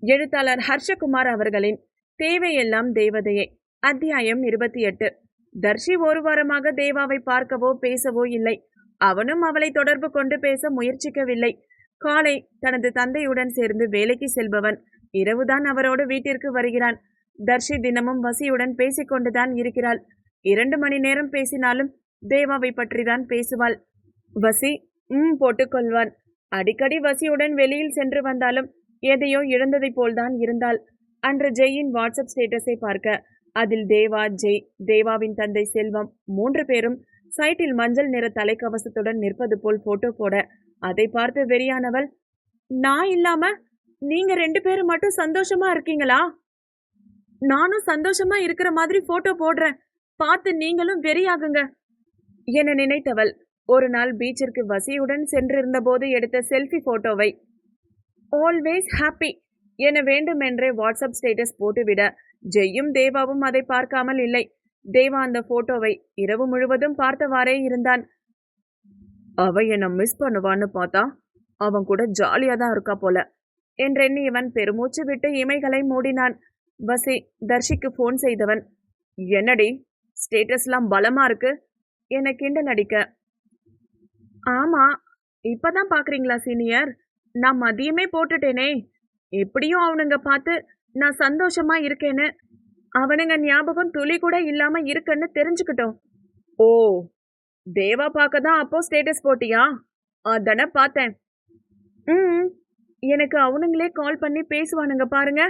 எழுத்தாளர் ஹர்ஷகுமார் அவர்களின் தேவையெல்லாம் தேவதையே. அத்தியாயம் 28. தர்ஷி ஒரு வாரமாக தேவாவை பார்க்கவோ பேசவோ இல்லை. அவனும் அவளை தொடர்பு கொண்டு பேச முயற்சிக்கவில்லை. காலை தனது தந்தையுடன் சேர்ந்து வேலைக்கு செல்பவன் இரவுதான் அவரோடு வீட்டிற்கு வருகிறான். தர்ஷி தினமும் வசியுடன் பேசிக்கொண்டுதான் இருக்கிறாள். 2 மணி நேரம் பேசினாலும் தேவாவை பற்றிதான் பேசுவாள். வசி போட்டுக்கொள்வான். அடிக்கடி வசியுடன் வெளியில் சென்று வந்தாலும் எதையோ இழந்ததை போல்தான் இருந்தாள். அன்று ஜெயின் வாட்ஸ்அப் ஸ்டேட்டஸை பார்க்க அதில் தேவா, ஜெய், தேவாவின் தந்தை செல்வம் 3 பேரும் சைட்டில் மஞ்சள் நிற தலைக்கவசத்துடன் நிற்பது போல் போட்டோ போட அதை பார்த்து வெறியானவள், நான் இல்லாம நீங்க 2 பேரும் மட்டும் சந்தோஷமா இருக்கீங்களா? நானும் சந்தோஷமா இருக்கிற மாதிரி போட்டோ போடுறேன், பார்த்து நீங்களும் வெறியாகுங்க என நினைத்தவள் ஒரு நாள் பீச்சிற்கு வசியுடன் சென்றிருந்த போது எடுத்த செல்ஃபி போட்டோவை ஆல்வேஸ் ஹாப்பி என வேண்டுமென்றே வாட்ஸ்அப் ஸ்டேட்டஸ் போட்டுவிட ஜெய்யும் தேவாவும் அதை பார்க்காமல் இல்லை. தேவா அந்த போட்டோவை இரவு முழுவதும் பார்த்தவாறே இருந்தான். அவ என்ன மிஸ் பண்ணுவான்னு பார்த்தா அவன் கூட ஜாலியா தான் இருக்கா போல என்றெண்ணி இவன் பெருமூச்சு விட்டு இமைகளை மூடினான். வசி தர்ஷிக்கு போன் செய்தவன், என்னடி ஸ்டேட்டஸ்லாம் பலமா இருக்கு என கிண்டல் அடிக்க, ஆமா இப்பதான் பாக்குறீங்களா சீனியர், நான் மதியமே போட்டுட்டேனே, எப்படியும் அவனுங்க பார்த்து நான் சந்தோஷமா இருக்கேன்னு, அவனுங்க ஞாபகம் துளி கூட இல்லாம இருக்குன்னு தெரிஞ்சுக்கிட்டோம். ஓ, தேவா பார்க்க தான் அப்போ ஸ்டேட்டஸ் போட்டியா? அதானே பார்த்தேன். எனக்கு அவனுங்களே கால் பண்ணி பேசுவானுங்க பாருங்க.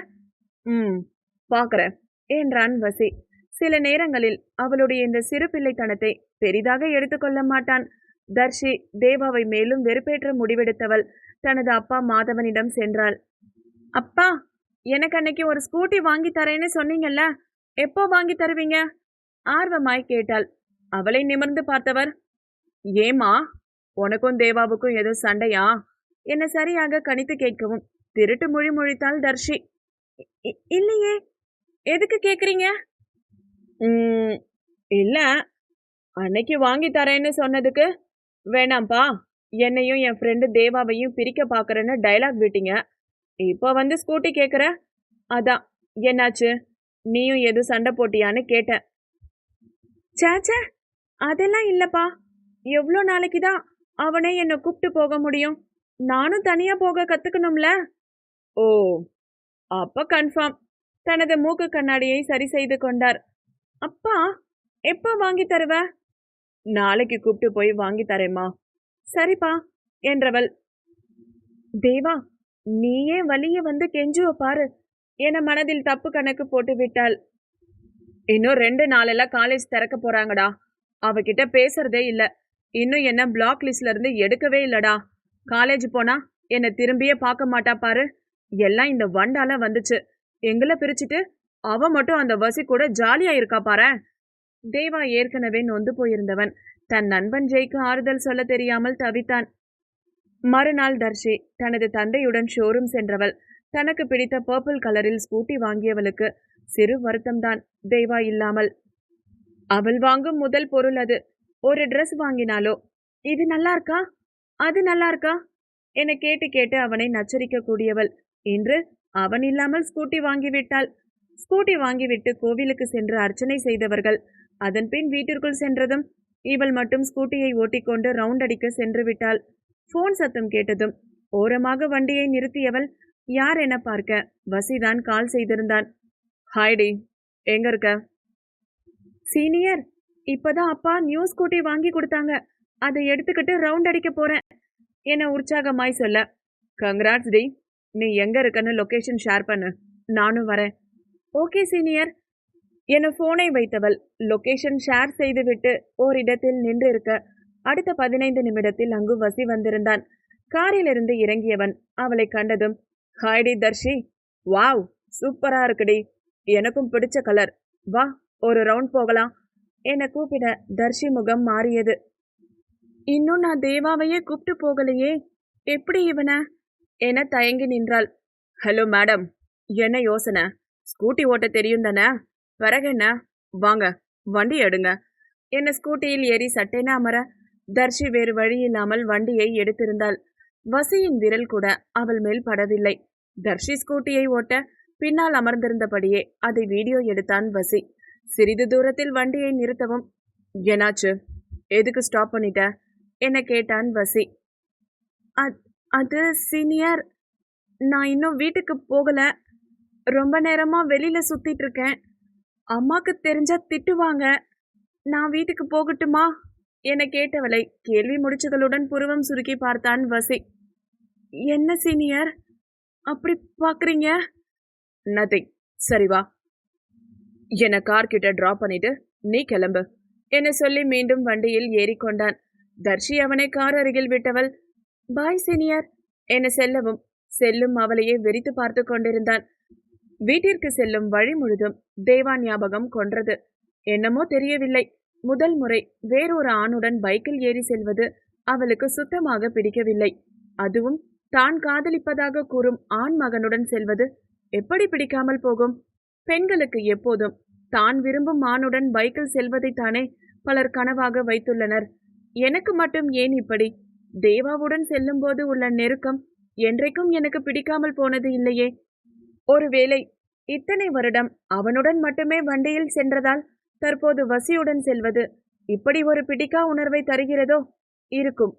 பாக்குறேன் என்றான் வசி. சில நேரங்களில் அவளுடைய இந்த சிறு பிள்ளைத்தனத்தை பெரிதாக எடுத்துக்கொள்ள மாட்டான். தர்ஷி தேவாவை மேலும் வெறுப்பேற்ற முடிவெடுத்தவள் தனது அப்பா மாதவனிடம் சென்றாள். அப்பா, எனக்கு அன்னைக்கு ஒரு ஸ்கூட்டி வாங்கி தரேன்னு சொன்னீங்கல்ல, எப்போ வாங்கி தருவீங்க? ஆர்வமாய் கேட்டாள். அவளை நிமிர்ந்து பார்த்தவர், ஏமா உனக்கும் தேவாவுக்கும் ஏதோ சண்டையா என்ன சரியாக கணித்து கேட்கவும் திருட்டு மொழி மொழித்தாள் தர்ஷி. இல்லையே, எதுக்கு கேக்குறீங்க? இல்ல, அன்னைக்கு வாங்கி தரேன்னு சொன்னதுக்கு வேணாம்ப்பா, என்னையும் என் ஃப்ரெண்டு தேவாவையும் பிரிக்க பாக்குறேன்னு டைலாக் விட்டீங்க, இப்போ வந்து ஸ்கூட்டி கேக்குற, அதான் என்னாச்சு, நீயும் எது சண்டை போட்டியான்னு கேட்டேன். சேச்சே, அதெல்லாம் இல்லப்பா, எவ்வளோ நாளைக்கு தான் அவனே என்னை கூப்பிட்டு போக முடியும், நானும் தனியா போக கத்துக்கணும்ல. ஓ, அப்ப கன்ஃபார்ம். தனது மூக்கு கண்ணாடியை சரி செய்து கொண்டார். அப்பா, எப்ப வாங்கி தருவ? நாளைக்கு கூப்பிட்டு போய் வாங்கி தரேம்மா. சரிப்பா என்றவள், தேவா நீயே வலிய வந்து கெஞ்சுவ பாரு என மனதில் தப்பு கணக்கு போட்டு விட்டாள். இன்னும் 2 நாளெல்லாம் காலேஜ் திறக்க போறாங்கடா, அவகிட்ட பேசுறதே இல்ல, இன்னும் என்ன பிளாக் லிஸ்ட்ல இருந்து எடுக்கவே இல்லடா, காலேஜ் போனா என்ன திரும்பியே பார்க்க மாட்டா பாரு, எல்லாம் இந்த வண்டால வந்துச்சு, எங்களை பிரிச்சுட்டு அவ மட்டும் அந்த வசி கூட ஜாலியா இருக்கா பாரு. தேவா ஏற்கனவே நொந்து போயிருந்தவன் தன் நண்பன் ஜெய்க்கு ஆறுதல் சொல்ல தெரியாமல் தவித்தான். மறுநாள் தர்ஷி தனது தந்தையுடன் ஷோரூம் சென்றவள். தனக்கு பிடித்த பர்பிள் கலரில் ஸ்கூட்டி வாங்கியவளுக்கு சிறு வருத்தம்தான் தேவா இல்லாமல். அவள் வாங்கும் முதல் பொருள் அது. ஒரு ட்ரெஸ் வாங்கினாலோ இது நல்லா இருக்கா, அது நல்லா இருக்கா என கேட்டு கேட்டு அவனை நச்சரிக்க கூடியவள் இன்று அவன் இல்லாமல் ஸ்கூட்டி வாங்கிவிட்டாள். ஸ்கூட்டி வாங்கிவிட்டு கோவிலுக்கு சென்று அர்ச்சனை செய்தவர்கள் அதன் பின் வீட்டிற்குள் சென்றதும் இவள் மட்டும் ஸ்கூட்டியை ஓட்டிக்கொண்டு ரவுண்ட் அடிக்க சென்று விட்டாள். போன் சத்தம் கேட்டதும் ஓரமாக வண்டியை நிறுத்தியவள் யார் என பார்க்க வசிதான் கால் செய்திருந்தான். ஹாய்டி, எங்க இருக்க? சீனியர், இப்பதான் அப்பா நியூ ஸ்கூட்டி வாங்கி கொடுத்தாங்க, அதை எடுத்துக்கிட்டு ரவுண்ட் அடிக்க போறேன் என உற்சாகமாய் சொல்ல, கங்க்ராட்ஸ் டி, நீ எங்க இருக்கன்னு லொகேஷன் ஷேர் பண்ணு, நானும் வரேன். ஓகே சீனியர் என போனை வைத்தவள் லொகேஷன் ஷேர் செய்துவிட்டு ஓரிடத்தில் நின்று இருக்க அடுத்த 15 நிமிடத்தில் அங்கு வசி வந்திருந்தான். காரிலிருந்து இறங்கியவன் அவளை கண்டதும், ஹாய்டி தர்ஷி, வாவ் சூப்பரா இருக்குடி, எனக்கும் பிடிச்ச கலர், வா ஒரு ரவுண்ட் போகலாம் என கூப்பிட தர்ஷி முகம் மாறியது. இன்னும் நான் தேவாவையே கூப்பிட்டு போகலையே, எப்படி இவன என தயங்கி நின்றாள். ஹலோ மேடம், என்ன யோசனை? ஸ்கூட்டி ஓட்ட தெரியும் தானே, பிறகென்ன, வாங்க வண்டி எடுங்க என ஸ்கூட்டியில் ஏறி சட்டென அமர தர்ஷி வேறு வழி இல்லாமல் வண்டியை எடுத்திருந்தாள். வசியின் விரல் கூட அவள் மேல் படவில்லை. தர்ஷி ஸ்கூட்டியை ஓட்ட பின்னால் அமர்ந்திருந்தபடியே அதை வீடியோ எடுத்தான் வசி. சிறிது தூரத்தில் வண்டியை நிறுத்தவும், என்னாச்சு, எதுக்கு ஸ்டாப் பண்ணிட்ட என கேட்டான் வசி. அது சீனியர், நான் இன்னும் வீட்டுக்கு போகல. ரொம்ப நேரமா வெளியில சுத்திட்டு இருக்கேன். அம்மாக்கு தெரிஞ்சா திட்டுவாங்க. நான் வீட்டுக்கு போகட்டுமா என கேட்டவளை கேள்வி முடிச்சுகளுடன் புருவம் சுருக்கி பார்த்தான் வசி. என்ன சீனியர் அப்படி பாக்குறீங்க? நதிங், சரி வா, என்னை கார் கிட்ட டிராப் பண்ணிட்டு நீ கிளம்பு என சொல்லி மீண்டும் வண்டியில் ஏறிக்கொண்டான். தர்ஷி அவனை கார் அருகில் விட்டவள் பாய் சீனியர் என செல்லவும் செல்லும் அவளையே வெறித்து பார்த்து கொண்டிருந்தான். வீட்டிற்கு செல்லும் வழி முழுதும் தேவா ஞாபகம் கொன்றது. என்னமோ தெரியவில்லை, முதல் முறை வேறொரு ஆணுடன் பைக்கில் ஏறி செல்வது அவளுக்கு சுத்தமாக பிடிக்கவில்லை. அதுவும் தான் காதலிப்பதாக கூறும் ஆண் மகனுடன் செல்வது எப்படி பிடிக்காமல் போகும்? பெண்களுக்கு எப்போதும் தான் விரும்பும் ஆணுடன் பைக்கில் செல்வதைத்தானே பலர் கனவாக வைத்துள்ளனர். எனக்கு மட்டும் ஏன் இப்படி? தேவாவுடன் செல்லும் போது உள்ள நெருக்கம் என்றைக்கும் எனக்கு பிடிக்காமல் போனது இல்லையே. ஒருவேளை இத்தனை வருடம் அவனுடன் மட்டுமே வண்டியில் சென்றதால் தற்போது வசியுடன் செல்வது இப்படி ஒரு பிடிக்கா உணர்வை தருகிறதோ? இருக்கும்.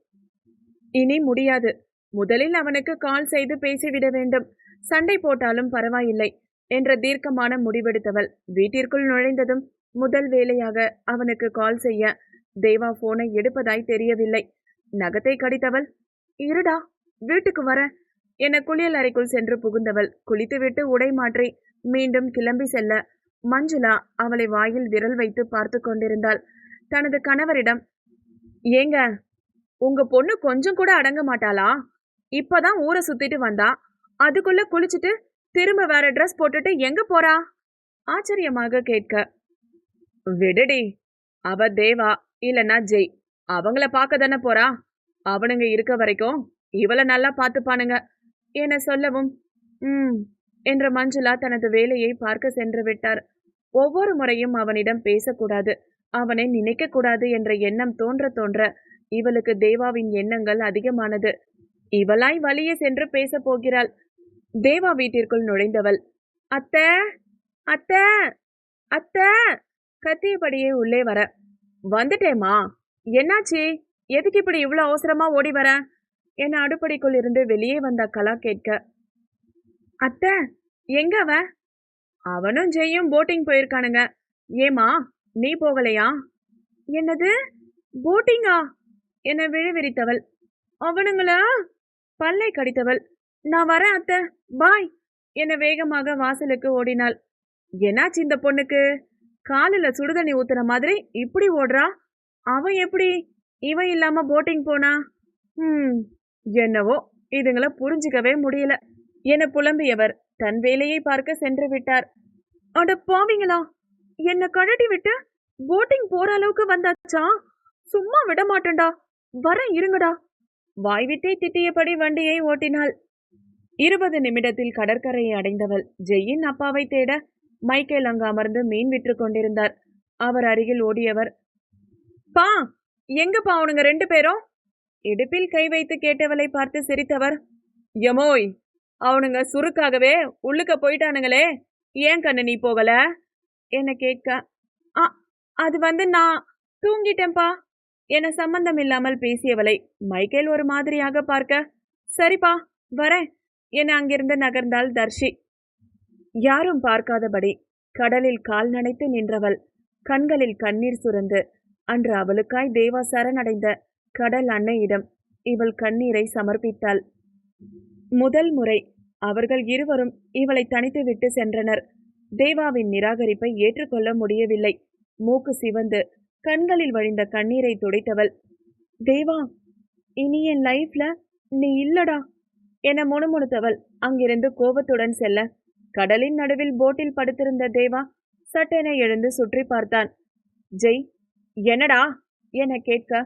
இனி முடியாது. முதலில் அவனுக்கு கால் செய்து பேசிவிட வேண்டும். சண்டை போட்டாலும் பரவாயில்லை என்ற தீர்க்கமான முடிவெடுத்தவள் வீட்டிற்குள் நுழைந்ததும் முதல் வேலையாக அவனுக்கு கால் செய்ய தேவா போனை எடுப்பதாய் தெரியவில்லை. நகத்தை கடித்தவள் இருடா வீட்டுக்கு வர என குளியல் அறைக்குள் சென்று புகுந்தவள் குளித்துவிட்டு உடை மாற்றி மீண்டும் கிளம்பி செல்ல மஞ்சுளா அவளை வாயில் விரல் வைத்து பார்த்து கொண்டிருந்தாள். தனது கணவரிடம், ஏங்க உங்க பொண்ணு கொஞ்சம் கூட அடங்க மாட்டாளா? இப்பதான் ஊரை சுத்திட்டு வந்தா, அதுக்குள்ள குளிச்சுட்டு திரும்ப வேற ட்ரெஸ் போட்டுட்டு எங்க போறா ஆச்சரியமாக கேட்க, விடுடி, அவ தேவா இல்லனா ஜெய், அவங்கள பார்க்க தானே போறா. அவனுங்க இருக்க வரைக்கும் இவளை நல்லா பார்த்துப்பானுங்க என சொல்லவும் என்ற மஞ்சுளா தனது வேலையை பார்க்க சென்று விட்டார். ஒவ்வொரு முறையும் அவனிடம் பேசக்கூடாது, அவனை நினைக்க கூடாது என்ற எண்ணம் தோன்ற தோன்ற இவளுக்கு தேவாவின் எண்ணங்கள் அதிகமானது. இவளாய் வழியே சென்று பேச போகிறாள். தேவா வீட்டிற்குள் நுழைந்தவள் அத்தை அத்தை அத்தை கத்தியபடியே உள்ளே வர, வந்துட்டேமா, என்னாச்சி, எதுக்கு இப்படி இவ்வளவு அவசரமா ஓடி வர என அடுப்படிக்குள் இருந்து வெளியே வந்த கலா கேட்க, அத்தை எங்க அவனும் ஜெய்யும் போட்டிங் போயிருக்கானுங்க. ஏமா நீ போகலையா? என்னது போட்டிங்கா என விழிவிரித்தவள் அவனுங்களா பல்லை கடித்தவள், நான் வரேன் அத்தை, பாய் என வேகமாக வாசலுக்கு ஓடினாள். என்னாச்சு இந்த பொண்ணுக்கு? காலில் சுடுதண்ணி ஊத்துற மாதிரி இப்படி ஓடுறா. அவன் எப்படி இவன் இல்லாம போட்டிங் போனா? என்னவோ இதுங்களை புரிஞ்சுக்கவே முடியல என புலம்பியவர் தன் வேலையை பார்க்க சென்று விட்டார். அட பாவிங்களா, என்ன கழட்டி விட்டு போட்டிங் போற அளவுக்கு வந்தாச்சா? சும்மா விட மாட்டேன்டா, வர இருங்கடா வாய்விட்டே திட்டியபடி வண்டியை ஓட்டினாள். 20 நிமிடத்தில் கடற்கரையை அடைந்தவள் ஜெய்யின் அப்பாவை தேட மைக்கேல் அங்கு அமர்ந்து மீன் விற்று கொண்டிருந்தார். அவர் அருகில் ஓடியவர், பா எங்கப்பா அவனுங்க 2 பேரும்? இடுப்பில் கை வைத்து கேட்டவளை பார்த்து சிரித்தவர், யமோய், அவனுங்க சுருக்காகவே உள்ளுக்க போயிட்டானுங்களே, ஏன் கண்ணு நீ போகல என கேட்க, அது நான் தூங்கிட்டேன்பா என சம்பந்தம் இல்லாமல் பேசியவளை மைக்கேல் ஒரு மாதிரியாக பார்க்க, சரிப்பா வரேன் என அங்கிருந்து நகர்ந்தாள் தர்ஷி. யாரும் பார்க்காதபடி கடலில் கால் நனைத்து நின்றவள் கண்களில் கண்ணீர் சுரந்து அன்று அவளுக்காய் தேவா சரணடைந்த கடல் அன்னையிடம் இவள் கண்ணீரை சமர்ப்பித்தாள். முதல் முறை அவர்கள் இருவரும் இவளை தனித்து விட்டு சென்றனர். தேவாவின் நிராகரிப்பை ஏற்றுக்கொள்ள முடியவில்லை. மூக்கு சிவந்து கண்களில் வழிந்த கண்ணீரை துடைத்தவள், தேவா இனி என் லைஃப்ல நீ இல்லடா என முணுமுணுத்தவள் அங்கிருந்து கோபத்துடன் செல்ல கடலின் நடுவில் போட்டில் படுத்திருந்த தேவா சட்டென எழுந்து சுற்றி பார்த்தான். ஜெய் என்னடா என கேட்க,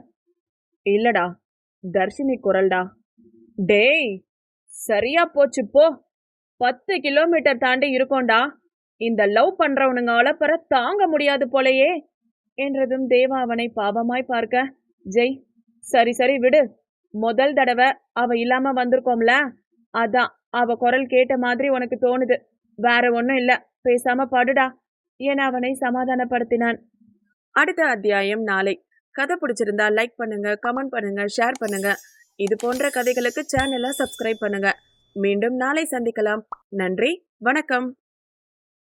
இல்லடா தர்ஷினி குரல்டா. டேய் சரியா போச்சு போ, 10 கிலோமீட்டர் தாண்டி இருக்கோண்டா, இந்த லவ் பண்றவனுங்க அலப்பற தாங்க முடியாது போலையே என்றதும் தேவா அவனை பாவமாய் பார்க்க, ஜெய் சரி சரி விடு, முதல் தடவை அவ இல்லாம வந்திருக்கோம்ல, அதான் அவ குரல் கேட்ட மாதிரி உனக்கு தோணுது. வேற ஒண்ணும் இல்ல. பேசாம படுடா என அவனை சமாதானப்படுத்தினான். அடுத்த அத்தியாயம் நாளை. கதை பிடிச்சிருந்தா லைக் பண்ணுங்க, கமெண்ட் பண்ணுங்க, ஷேர் பண்ணுங்க. இது போன்ற கதைகளுக்கு சேனலை சப்ஸ்கிரைப் பண்ணுங்க. மீண்டும் நாளை சந்திக்கலாம். நன்றி, வணக்கம்.